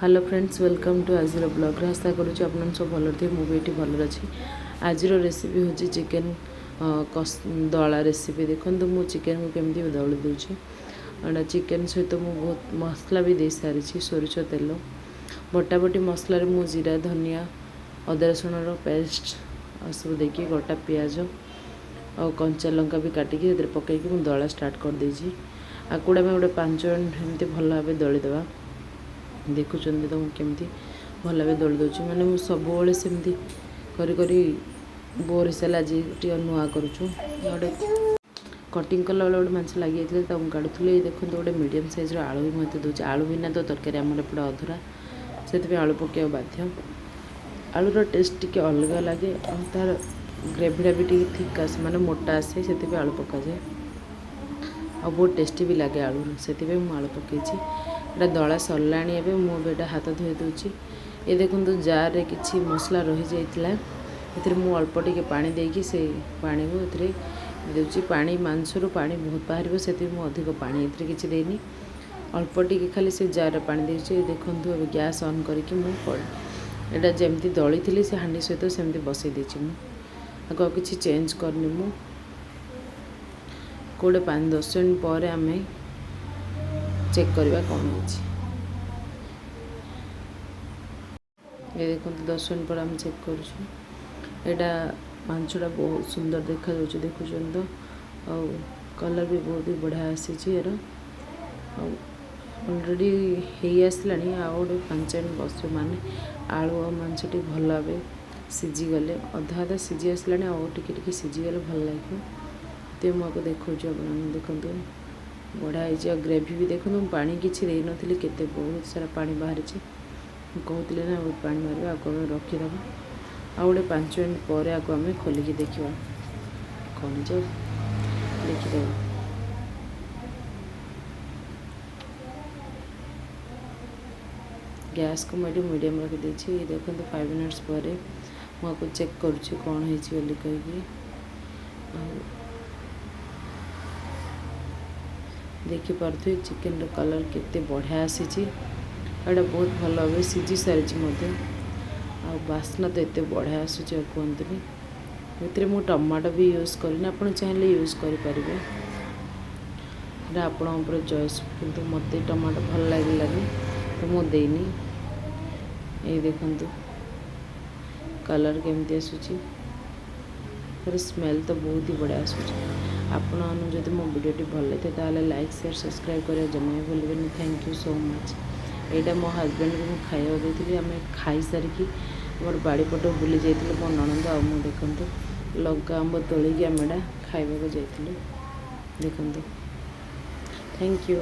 Hello friends, welcome to आज blog. आशा करुँच आप सब भल थे, मुझे ये भल अच्छी। आज रेसिपी हूँ चिकेन दला रेसिपी। देखो मुझे चिकेन को केमती दली दूसरी चिकेन सहित मुझे बहुत मसला भी दे सारी सोरिष तेल बटाबटी मसलार मु जीरा धनिया अदा रसुण पेस्ट सब देखिए गोटा पियाज और कंचा लंका भी काटिकी पकईकी मुझे दला स्टार्ट कर देजी। आकुड़ा में गोटे 5 मिनट एमती भल भाव दलीदेवा। देखुं तो मुझे भल भाव दली दूसरी मैंने मुझे सब सेमती करी बोर हो सारे आज नुआ करुँ गोटे कटिंग कला बेले गोटे मांस लगी जाता मुझे काटुली। देखो गोटे मीडियम साइज आलू भी मत दूसरी। आलू बिना तो तरकारी आम एपटे अधूरा, से आलू पकड़ा बाध्य। आलूर टेस्ट टी अलग लगे और तार ग्रेवीटा भी टी थिक आसे माने मोटा आसे से आलू पका जाए और बहुत टेस्टी भी लगे आलू से आलू पकईची। एटा दला सरला मुझे हाथ धोई दूची। ये देखो जार रे किसी मसला रही जाइतिला मुझे अल्प टिके पानी देकी से पानी को दूसरी पानी मांसरू पानी बहुत बाहर से अधिक पानी ए किसी देनी अल्प टिके खाली से जार पानी देची। देखो गैस ऑन करके मुझे जमती दली थी से हांडी सहित सेमती बसई देची। आगे किसी चेंज करनी मु कोड़े 5-10 मिनट पर आम चेक करवा कौन है। ये देखो 10 मिनट पर आम चेक करा मांसटा बहुत सुंदर देखा देखुं तो कलर भी बहुत ही बढ़िया आसी यार अलरेडी हो आसला गोटे 5 मिनट बस माने आलू और मांसटी भल भाव सीझीगले अधा अधा सीझी आसला टिके सीझीगले भल लगे। तो मुझे देखा देखो बढ़िया हो ग्रेवी भी देखो पानी किसी दे नी के बहुत सारा पानी बाहरी कहते ना बहुत पानी बाहर आगे आम रखीदे आ गोटे 5 मिनट पर आगे आम खोलिकी देखा कौन जो देखीदे। गैस को मुझे मीडियम रखी देखो 5 मिनट्स पर मुझे चेक करुँच कौन होली कहीकि देखिपे चिकेन कलर केते बढ़िया आसी। एटा बहुत भल भाव सीझी सारी बास्ना तो ये बढ़िया आसूँ और कहतुनी मुझे टमाटो भी यूज करनी आप चाहिए यूज करें आपण चॉइस किंतु मत टमाटो भल लगे तो मुझे ये देखु कलर केमती आसूँ स्मेल तो बहुत ही बढ़िया आसूँ। आपण जब मो वीडियो भल लगे तो लाइक शेयर सब्सक्राइब करें जमा भी भूलें। Thank you so much. यहाँ मो हजबैंड को मुझे खाया देती आम खाई सारिकी मोर बाड़ी पट बुली जाइए मो नणंद आ मुझे देखो लंका आंब तोलिकी आम एटा खाइबा को जाइए। देखो थैंक यू।